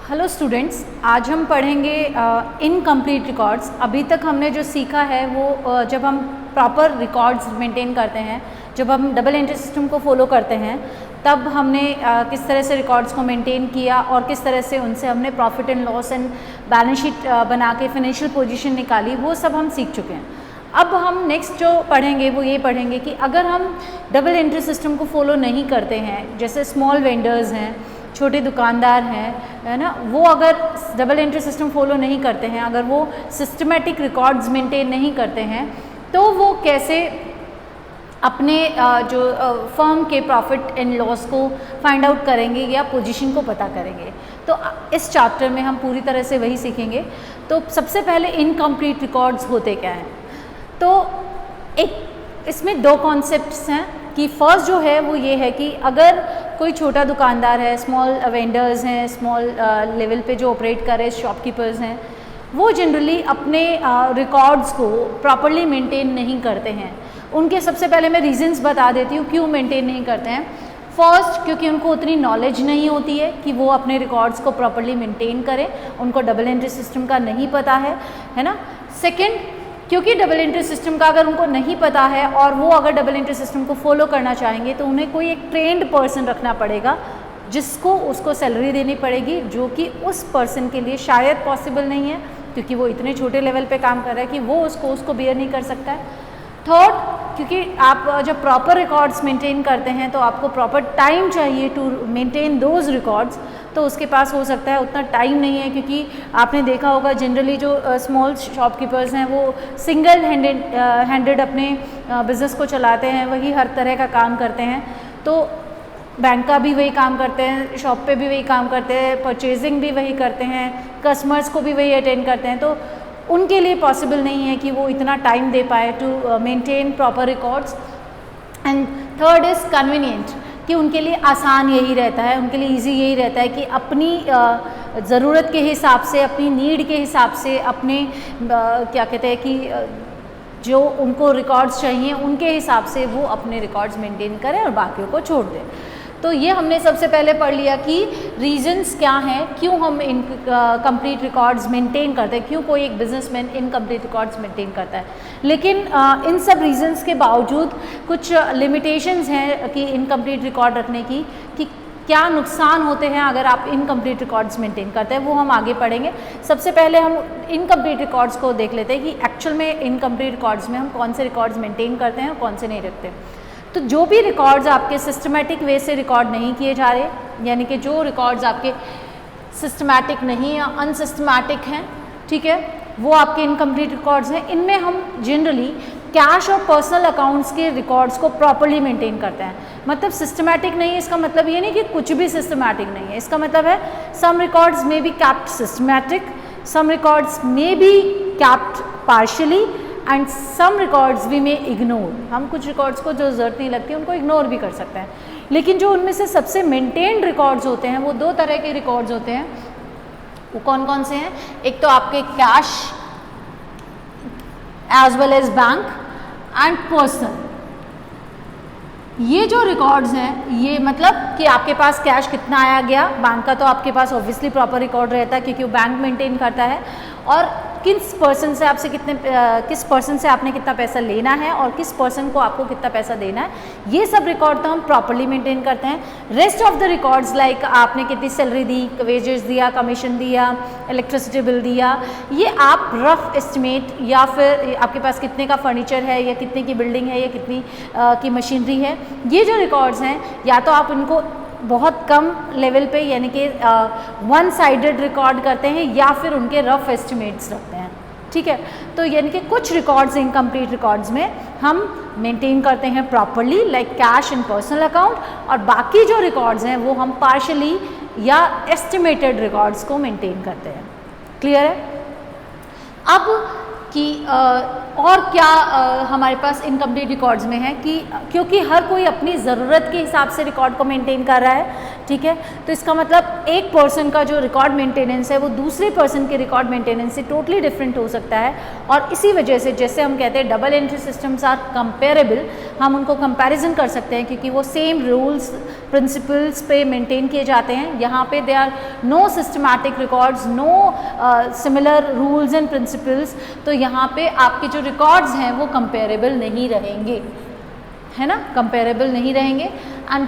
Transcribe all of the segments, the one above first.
Hello students, आज हम पढ़ेंगे इनकम्प्लीट रिकॉर्ड्स। अभी तक हमने जो सीखा है वो जब हम प्रॉपर रिकॉर्ड्स मेंटेन करते हैं, जब हम डबल एंट्री सिस्टम को फॉलो करते हैं, तब हमने किस तरह से रिकॉर्ड्स को मेंटेन किया और किस तरह से उनसे हमने profit and loss and balance sheet बना के फाइनेंशियल पोजीशन निकाली, वो सब हम सीख चुके हैं। अब हम नेक्स्ट जो पढ़ेंगे वो ये पढ़ेंगे कि अगर हम डबल एंट्री सिस्टम को फॉलो नहीं करते हैं, जैसे स्मॉल वेंडर्स हैं, छोटे दुकानदार हैं, है ना, वो अगर डबल एंट्री सिस्टम फॉलो नहीं करते हैं, अगर वो सिस्टमेटिक रिकॉर्ड्स मेंटेन नहीं करते हैं, तो वो कैसे अपने जो फर्म के प्रॉफिट एंड लॉस को फाइंड आउट करेंगे या पोजीशन को पता करेंगे। तो इस चैप्टर में हम पूरी तरह से वही सीखेंगे। तो सबसे पहले इनकम्प्लीट रिकॉर्ड्स होते क्या हैं। तो एक इसमें दो कॉन्सेप्ट्स हैं कि फर्स्ट जो है वो ये है कि अगर कोई छोटा दुकानदार है, स्मॉल वेंडर्स हैं, स्मॉल लेवल पे जो ऑपरेट कर रहे शॉपकीपर्स हैं, वो जनरली अपने रिकॉर्ड्स को प्रॉपरली मेंटेन नहीं करते हैं। उनके सबसे पहले मैं रीजंस बता देती हूँ क्यों मेंटेन नहीं करते हैं। फर्स्ट, क्योंकि उनको उतनी नॉलेज नहीं होती है कि वो अपने रिकॉर्ड्स को प्रॉपरली मेंटेन करें, उनको डबल एंट्री सिस्टम का नहीं पता है ना। सेकेंड, क्योंकि डबल एंट्री सिस्टम का अगर उनको नहीं पता है और वो अगर डबल एंट्री सिस्टम को फॉलो करना चाहेंगे तो उन्हें कोई एक ट्रेंड पर्सन रखना पड़ेगा, जिसको उसको सैलरी देनी पड़ेगी, जो कि उस पर्सन के लिए शायद पॉसिबल नहीं है, क्योंकि वो इतने छोटे लेवल पे काम कर रहा है कि वो उसको बियर नहीं कर सकता है। थर्ड, क्योंकि आप जब प्रॉपर रिकॉर्ड्स मेंटेन करते हैं तो आपको प्रॉपर टाइम चाहिए टू मेंटेन दोज रिकॉर्ड्स, तो उसके पास हो सकता है उतना टाइम नहीं है, क्योंकि आपने देखा होगा जनरली जो स्मॉल शॉपकीपर्स हैं वो सिंगल हैंडेड अपने बिज़नेस को चलाते हैं, वही हर तरह का काम करते हैं। तो बैंक का भी वही काम करते हैं, शॉप पे भी वही काम करते हैं, परचेजिंग भी वही करते हैं, कस्टमर्स को भी वही अटेंड करते हैं, तो उनके लिए पॉसिबल नहीं है कि वो इतना टाइम दे पाए to maintain proper records. And third is convenient, कि उनके लिए आसान यही रहता है, उनके लिए इजी यही रहता है कि अपनी ज़रूरत के हिसाब से, अपनी नीड के हिसाब से, अपने क्या कहते हैं कि जो उनको रिकॉर्ड्स चाहिए उनके हिसाब से वो अपने रिकॉर्ड्स मेंटेन करें और बाकियों को छोड़ दें। तो ये हमने सबसे पहले पढ़ लिया कि रीजंस क्या हैं, क्यों हम इनकम्प्लीट रिकॉर्ड्स मेंटेन करते हैं, क्यों कोई एक बिजनेसमैन इनकम्प्लीट रिकॉर्ड्स मेंटेन करता है। लेकिन इन सब रीजंस के बावजूद कुछ लिमिटेशंस हैं कि इनकम्प्लीट रिकॉर्ड रखने की, कि क्या नुकसान होते हैं अगर आप इनकम्प्लीट रिकॉर्ड्स मेंटेन करते हैं, वो हम आगे पढ़ेंगे। सबसे पहले हम इनकम्प्लीट रिकॉर्ड्स को देख लेते हैं कि एक्चुअल में इनकम्प्लीट रिकॉर्ड्स में हम कौन से रिकॉर्ड्स मेंटेन करते हैं और कौन से नहीं रखते। तो जो भी रिकॉर्ड्स आपके सिस्टमेटिक वे से रिकॉर्ड नहीं किए जा रहे, यानी कि जो रिकॉर्ड्स आपके सिस्टमैटिक नहीं या अनसिस्टमैटिक हैं, ठीक है, वो आपके इनकम्प्लीट रिकॉर्ड्स हैं। इनमें हम जनरली कैश और पर्सनल अकाउंट्स के रिकॉर्ड्स को प्रॉपरली मेंटेन करते हैं। मतलब सिस्टमैटिक नहीं है, इसका मतलब ये नहीं कि कुछ भी सिस्टमैटिक नहीं है, इसका मतलब है some records may be kept systematic, some records may be kept partially and some records we may ignore. हम कुछ रिकॉर्ड्स को जो ज़रूरत नहीं लगती उनको इग्नोर भी कर सकते हैं। लेकिन जो उनमें से सबसे मेंटेन्ड रिकॉर्ड्स होते हैं वो दो तरह के रिकॉर्ड्स होते हैं। वो कौन कौन से हैं? एक तो आपके cash as well as bank and personal. ये जो रिकॉर्ड्स हैं, ये मतलब कि आपके पास कैश कितना आया गया, बैंक का तो आपके पास ऑब्वियसली प्रॉपर रिकॉर्ड रहता है क्योंकि वो बैंक मेंटेन करता है, और किस पर्सन से आपने कितना पैसा लेना है और किस पर्सन को आपको कितना पैसा देना है, ये सब रिकॉर्ड तो हम प्रॉपरली मेंटेन करते हैं। Rest of the records like आपने कितनी सैलरी दी, वेजेस दिया, कमीशन दिया, इलेक्ट्रिसिटी बिल दिया, ये आप रफ एस्टिमेट, या फिर आपके पास कितने का फर्नीचर है या कितने की बिल्डिंग है या कितनी की मशीनरी है, ये जो रिकॉर्ड्स हैं या तो आप इनको बहुत कम लेवल पे यानी कि वन साइडेड रिकॉर्ड करते हैं या फिर उनके रफ एस्टिमेट्स रखते हैं, ठीक है। तो यानी कि कुछ रिकॉर्ड्स इनकम्प्लीट रिकॉर्ड्स में हम मेंटेन करते हैं properly like cash and personal account, और बाकी जो रिकॉर्ड्स हैं वो हम पार्शली या एस्टिमेटेड रिकॉर्ड्स को मेंटेन करते हैं। क्लियर है? अब कि और क्या हमारे पास इनकम्प्लीट रिकॉर्ड्स में है कि क्योंकि हर कोई अपनी ज़रूरत के हिसाब से रिकॉर्ड को मेंटेन कर रहा है, ठीक है। तो इसका मतलब एक पर्सन का जो रिकॉर्ड मेंटेनेंस है वो दूसरे पर्सन के रिकॉर्ड मेंटेनेंस से टोटली डिफरेंट हो सकता है। और इसी वजह से जैसे हम कहते हैं double entry systems are comparable, हम उनको कंपैरिजन कर सकते हैं क्योंकि वो सेम रूल्स प्रिंसिपल्स पे मेंटेन किए जाते हैं। यहाँ पे they are no systematic records, no similar rules and principles, तो यहाँ पे आपके जो रिकॉर्ड्स हैं वो कंपेरेबल नहीं रहेंगे, है ना, कंपेरेबल नहीं रहेंगे। एंड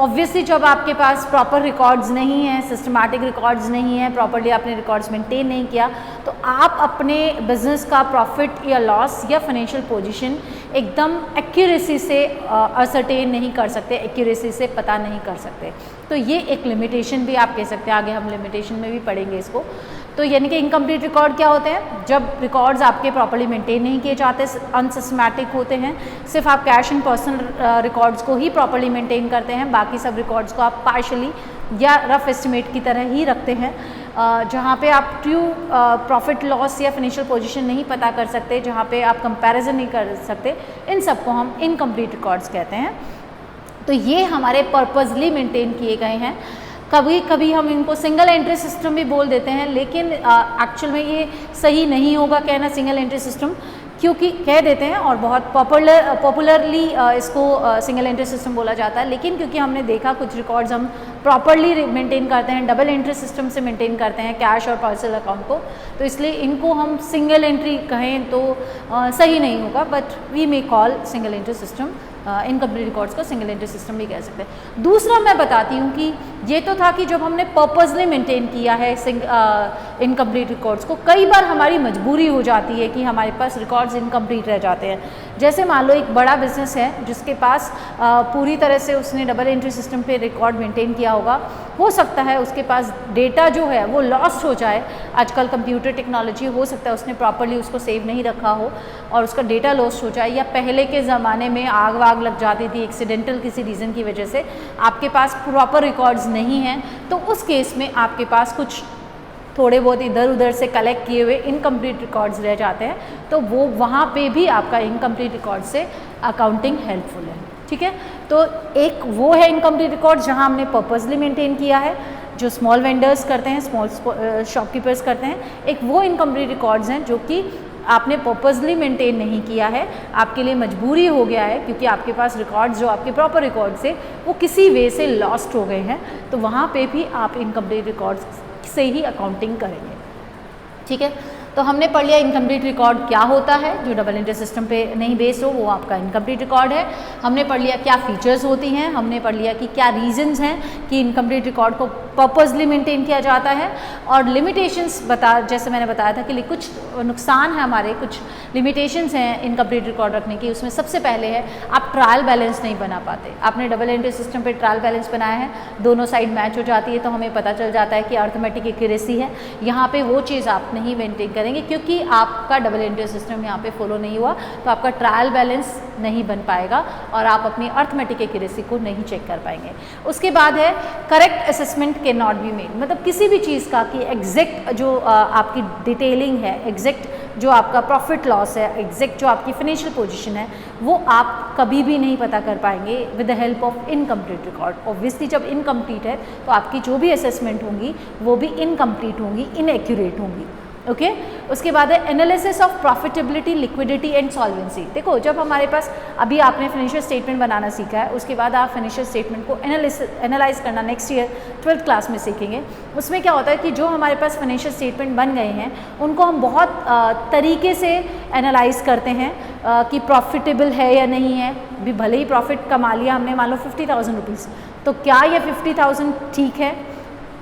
ऑब्वियसली जब आपके पास प्रॉपर रिकॉर्ड्स नहीं हैं, सिस्टमैटिक रिकॉर्ड्स नहीं है, प्रॉपर्ली आपने रिकॉर्ड्स मेंटेन नहीं किया, तो आप अपने बिजनेस का प्रॉफिट या लॉस या फाइनेंशियल पोजीशन एकदम एक्यूरेसी से असरटेन नहीं कर सकते, एक्यूरेसी से पता नहीं कर सकते। तो ये एक लिमिटेशन भी आप कह सकते हैं, आगे हम लिमिटेशन में भी पढ़ेंगे इसको। तो यानी कि इनकम्प्लीट रिकॉर्ड क्या होते हैं? जब रिकॉर्ड्स आपके प्रॉपर्ली मेंटेन नहीं किए जाते, अनसिस्टमैटिक होते हैं, सिर्फ आप कैश एंड पर्सनल रिकॉर्ड्स को ही प्रॉपर्ली मेंटेन करते हैं, बाकी सब रिकॉर्ड्स को आप पार्शली या रफ एस्टिमेट की तरह ही रखते हैं, जहाँ पे आप ट्रू प्रॉफिट लॉस या फाइनेंशियल पोजीशन नहीं पता कर सकते, जहाँ पे आप कंपैरिजन नहीं कर सकते, इन सबको हम इनकम्प्लीट रिकॉर्ड्स कहते हैं। तो ये हमारे पर्पजली मेंटेन किए गए हैं। कभी कभी हम इनको सिंगल एंट्री सिस्टम भी बोल देते हैं, लेकिन एक्चुअल में ये सही नहीं होगा कहना सिंगल एंट्री सिस्टम, क्योंकि कह देते हैं और बहुत पॉपुलरली इसको सिंगल एंट्री सिस्टम बोला जाता है, लेकिन क्योंकि हमने देखा कुछ रिकॉर्ड्स हम प्रॉपरली मेंटेन करते हैं, डबल एंट्री सिस्टम से मेंटेन करते हैं कैश और पर्सनल अकाउंट को, तो इसलिए इनको हम सिंगल एंट्री कहें तो सही नहीं होगा, but we may call single entry system, incomplete records को सिंगल एंट्री सिस्टम भी कह सकते हैं। दूसरा मैं बताती हूँ कि ये तो था कि जब हमने पर्पसली मेंटेन किया है इनकम्प्लीट रिकॉर्ड्स को, कई बार हमारी मजबूरी हो जाती है कि हमारे पास रिकॉर्ड्स इनकम्प्लीट रह जाते हैं। जैसे मान लो एक बड़ा बिजनेस है जिसके पास पूरी तरह से उसने डबल एंट्री सिस्टम पे रिकॉर्ड मेंटेन किया होगा, हो सकता है उसके पास डेटा जो है वो लॉस्ट हो जाए। आजकल कंप्यूटर टेक्नोलॉजी, हो सकता है उसने प्रॉपरली उसको सेव नहीं रखा हो और उसका डेटा लॉस्ट हो जाए, या पहले के ज़माने में आग वाग लग जाती थी एक्सीडेंटल किसी रीज़न की वजह से, आपके पास प्रॉपर रिकॉर्ड्स नहीं हैं, तो उस केस में आपके पास कुछ थोड़े बहुत इधर उधर से कलेक्ट किए हुए इनकम्प्लीट रिकॉर्ड्स रह जाते हैं, तो वो वहाँ पे भी आपका इनकम्प्लीट रिकॉर्ड से अकाउंटिंग हेल्पफुल है, ठीक है। तो एक वो है इनकम्प्लीट रिकॉर्ड जहाँ हमने पर्पसली मेंटेन किया है, जो स्मॉल वेंडर्स करते हैं, स्मॉल शॉपकीपर्स करते हैं। एक वो इनकम्प्लीट रिकॉर्ड्स हैं जो कि आपने पर्पसली मेंटेन नहीं किया है, आपके लिए मजबूरी हो गया है क्योंकि आपके पास रिकॉर्ड्स जो आपके प्रॉपर रिकॉर्ड्स है वो किसी वे से लॉस्ट हो गए हैं, तो वहाँ पे भी आप इनकम्प्लीट रिकॉर्ड्स से ही अकाउंटिंग करेंगे, ठीक है। तो हमने पढ़ लिया इनकम्प्लीट रिकॉर्ड क्या होता है, जो डबल एंट्री सिस्टम पे नहीं बेस्ड हो वो आपका इनकम्प्लीट रिकॉर्ड है। हमने पढ़ लिया क्या फीचर्स होती हैं, हमने पढ़ लिया कि क्या रीजंस हैं कि इनकम्प्लीट रिकॉर्ड को पर्पसली मेंटेन किया जाता है, और लिमिटेशंस जैसे मैंने बताया था कि कुछ नुकसान है हमारे, कुछ लिमिटेशंस हैं इनकम्प्लीट रिकॉर्ड रखने की। उसमें सबसे पहले है आप ट्रायल बैलेंस नहीं बना पाते। आपने डबल एंट्री सिस्टम पे ट्रायल बैलेंस बनाया है, दोनों साइड मैच हो जाती है, तो हमें पता चल जाता है कि अर्थमेटिक एक्यूरेसी है। यहाँ पे वो चीज़ आप नहीं मेंटेन करेंगे क्योंकि आपका डबल एंट्री सिस्टम यहाँ पे फॉलो नहीं हुआ, तो आपका ट्रायल बैलेंस नहीं बन पाएगा और आप अपनी अर्थमेटिक एक्यूरेसी को नहीं चेक कर पाएंगे। उसके बाद है correct assessment can not be made, मतलब किसी भी चीज़ का कि एग्जैक्ट जो आपकी डिटेलिंग है, एग्जैक्ट जो आपका प्रॉफिट लॉस है, एग्जैक्ट जो आपकी फाइनेंशियल पोजीशन है, वो आप कभी भी नहीं पता कर पाएंगे with the help of incomplete record. Obviously जब इनकम्प्लीट है तो आपकी जो भी असेसमेंट होंगी वो भी इनकम्प्लीट होंगी, इनएक्यूरेट होंगी, ओके। उसके बाद है analysis of profitability, liquidity and solvency. देखो जब हमारे पास, अभी आपने फाइनेंशियल स्टेटमेंट बनाना सीखा है, उसके बाद आप फाइनेंशियल स्टेटमेंट को एनालाइज करना नेक्स्ट ईयर 12th क्लास में सीखेंगे। उसमें क्या होता है कि जो हमारे पास फाइनेंशियल स्टेटमेंट बन गए हैं उनको हम बहुत तरीके से एनालाइज करते हैं कि प्रॉफिटेबल है या नहीं है। भी भले ही प्रॉफिट कमा लिया हमने, मान लो 50,000 रुपीज़, तो क्या ये 50,000 ठीक है?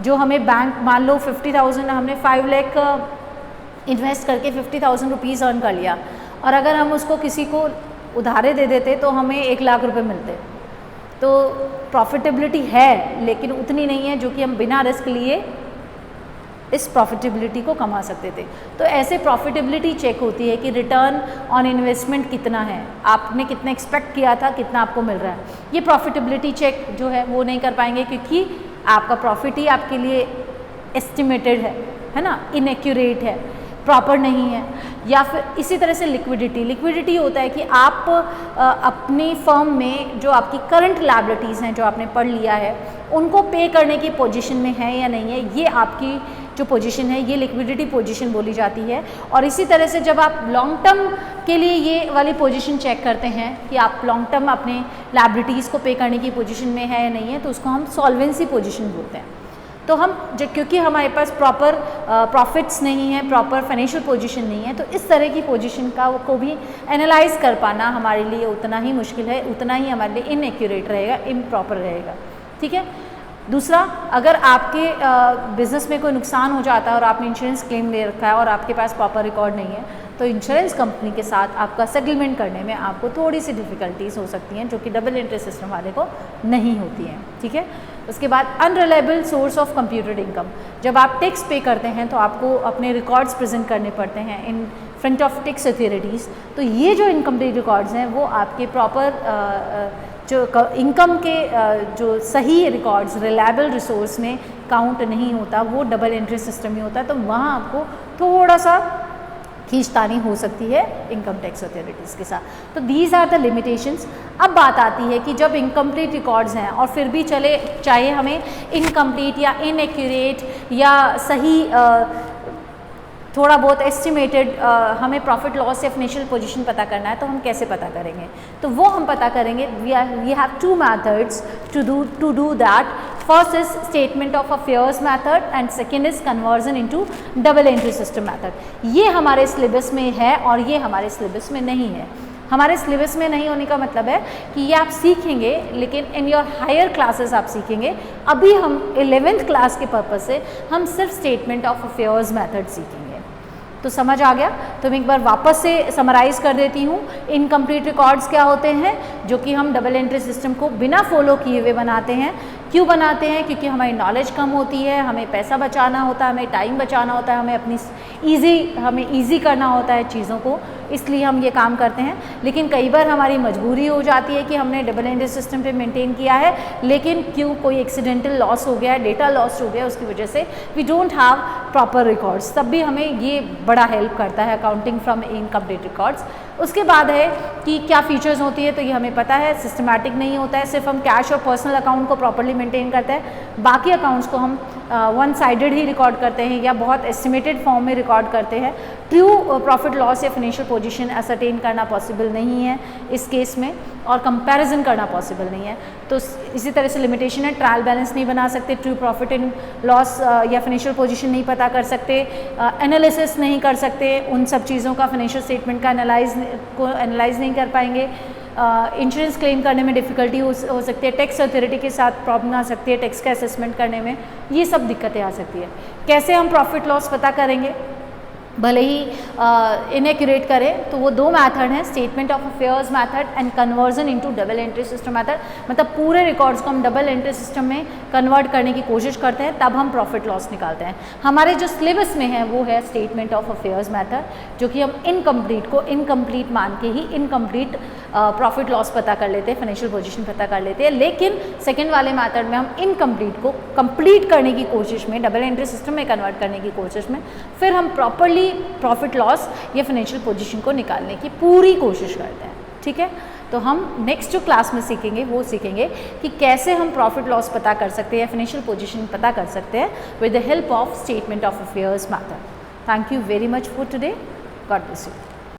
जो हमें बैंक, मान लो 50,000 हमने 5 लाख इन्वेस्ट करके 50,000 रुपीज़ अर्न कर लिया, और अगर हम उसको किसी को उधारे दे देते तो हमें 1 लाख रुपए मिलते, तो प्रॉफिटेबिलिटी है लेकिन उतनी नहीं है जो कि हम बिना रिस्क लिए इस प्रॉफिटेबिलिटी को कमा सकते थे। तो ऐसे प्रॉफिटेबिलिटी चेक होती है कि रिटर्न ऑन इन्वेस्टमेंट कितना है, आपने कितना एक्सपेक्ट किया था, कितना आपको मिल रहा है। ये प्रॉफिटेबिलिटी चेक जो है वो नहीं कर पाएंगे क्योंकि आपका प्रॉफिट ही आपके लिए एस्टिमेटेड है ना, इनएक्यूरेट है, प्रॉपर नहीं है। या फिर इसी तरह से लिक्विडिटी होता है कि आप अपनी फर्म में जो आपकी करंट लायबिलिटीज़ हैं जो आपने पढ़ लिया है उनको पे करने की पोजीशन में है या नहीं है, ये आपकी जो पोजीशन है ये लिक्विडिटी पोजीशन बोली जाती है। और इसी तरह से जब आप लॉन्ग टर्म के लिए ये वाली पोजीशन चेक करते हैं कि आप लॉन्ग टर्म अपने लायबिलिटीज़ को पे करने की पोजीशन में है या नहीं है, तो उसको हम सॉल्वेंसी पोजीशन बोलते हैं। तो हम क्योंकि हमारे पास प्रॉपर प्रॉफिट्स नहीं है, प्रॉपर फाइनेंशियल पोजीशन नहीं है, तो इस तरह की पोजीशन को भी एनालाइज कर पाना हमारे लिए उतना ही मुश्किल है, उतना ही हमारे लिए इनएक्यूरेट रहेगा, इम्प्रॉपर रहेगा। ठीक है। दूसरा, अगर आपके बिज़नेस में कोई नुकसान हो जाता है और आपने इंश्योरेंस क्लेम ले रखा है और आपके पास प्रॉपर रिकॉर्ड नहीं है, तो इंश्योरेंस कंपनी के साथ आपका सेटलमेंट करने में आपको थोड़ी सी डिफ़िकल्टीज़ हो सकती हैं, जो कि डबल एंट्री सिस्टम वाले को नहीं होती हैं। ठीक है। उसके बाद unreliable source of computed income, जब आप टैक्स पे करते हैं तो आपको अपने रिकॉर्ड्स प्रेजेंट करने पड़ते हैं in front of tax authorities. तो ये जो इनकम्प्लीट रिकॉर्ड्स हैं वो आपके प्रॉपर जो इनकम के जो सही रिकॉर्ड्स रिलायबल रिसोर्स में काउंट नहीं होता, वो डबल एंट्री सिस्टम ही होता है। तो वहाँ आपको थोड़ा सा खींचतानी हो सकती है इनकम टैक्स अथॉरिटीज़ के साथ। तो दीज आर द लिमिटेशंस। अब बात आती है कि जब इनकम्प्लीट रिकॉर्ड्स हैं और फिर भी चाहे हमें इनकम्प्लीट या इनएक्यूरेट या सही थोड़ा बहुत एस्टिमेटेड हमें प्रॉफिट लॉस या फाइनेंशियल पोजीशन पता करना है, तो हम कैसे पता करेंगे? तो वो हम पता करेंगे, we have two methods to do that. First is statement of affairs method and second is conversion into double entry system method. ये हमारे सिलेबस में है और ये हमारे सिलेबस में नहीं है। हमारे सिलेबस में नहीं होने का मतलब है कि ये आप सीखेंगे, लेकिन इन योर हायर क्लासेस आप सीखेंगे। अभी हम 11th क्लास के पर्पज से हम सिर्फ स्टेटमेंट ऑफ अफेयर्स मेथड सीखेंगे। तो समझ आ गया? तो मैं एक बार वापस से समराइज़ कर देती हूँ। इनकम्प्लीट रिकॉर्ड्स क्या होते हैं, जो कि हम डबल एंट्री सिस्टम को बिना फॉलो किए हुए बनाते हैं। क्यों बनाते हैं? क्योंकि हमारी नॉलेज कम होती है, हमें पैसा बचाना होता है, हमें टाइम बचाना होता है, हमें हमें ईजी करना होता है चीज़ों को, इसलिए हम ये काम करते हैं। लेकिन कई बार हमारी मजबूरी हो जाती है कि हमने डबल एंट्री सिस्टम पे मेंटेन किया है, लेकिन क्यों कोई एक्सीडेंटल लॉस हो गया है, डेटा लॉस हो गया, उसकी वजह से we don't have proper records, तब भी हमें ये बड़ा हेल्प करता है अकाउंटिंग फ्रॉम इनकम्प्लीट रिकॉर्ड्स। उसके बाद है कि क्या फीचर्स होती है, तो ये हमें पता है सिस्टमैटिक नहीं होता है, सिर्फ हम कैश और पर्सनल अकाउंट को प्रॉपरली मेंटेन करते हैं, बाकी अकाउंट्स को हम वन साइडेड ही रिकॉर्ड करते हैं या बहुत एस्टिमेटेड फॉर्म में रिकॉर्ड करते हैं। ट्रू प्रॉफिट लॉस या फाइनेंशियल पोजीशन असरटेन करना पॉसिबल नहीं है इस केस में, और कंपैरिजन करना पॉसिबल नहीं है। तो इसी तरह से लिमिटेशन है, ट्रायल बैलेंस नहीं बना सकते, ट्रू प्रॉफिट एंड लॉस या फाइनेंशियल पोजीशन नहीं पता कर सकते, एनालिसिस नहीं कर सकते, उन सब चीज़ों का फाइनेंशियल स्टेटमेंट का एनालाइज नहीं कर पाएंगे। इंश्योरेंस क्लेम करने में डिफ़िकल्टी हो सकती है, टैक्स अथॉरिटी के साथ प्रॉब्लम आ सकती है, टैक्स का असेसमेंट करने में ये सब दिक्कतें आ सकती है। कैसे हम प्रॉफिट लॉस पता करेंगे? भले ही इनएक्यूरेट करें, तो वो दो मेथड हैं, statement of affairs method and conversion into double entry system method. मतलब पूरे रिकॉर्ड्स को हम डबल एंट्री सिस्टम में कन्वर्ट करने की कोशिश करते हैं, तब हम प्रॉफिट लॉस निकालते हैं। हमारे जो सिलेबस में है वो है स्टेटमेंट ऑफ अफेयर्स मेथड, जो कि हम इनकम्प्लीट को इनकम्प्लीट मान के ही इनकम्प्लीट प्रॉफिट लॉस पता कर लेते हैं, फाइनेंशियल पोजीशन पता कर लेते हैं। लेकिन सेकेंड वाले मेथड में हम इनकम्प्लीट को कंप्लीट करने की कोशिश में, डबल एंट्री सिस्टम में कन्वर्ट करने की कोशिश में, फिर हम प्रॉपरली प्रॉफिट लॉस या फाइनेंशियल पोजीशन को निकालने की पूरी कोशिश करते हैं। ठीक है। तो हम नेक्स्ट जो क्लास में सीखेंगे वो सीखेंगे कि कैसे हम प्रॉफिट लॉस पता कर सकते हैं, फाइनेंशियल पोजीशन पता कर सकते हैं with the help of statement of affairs method. Thank you very much for today. God bless you.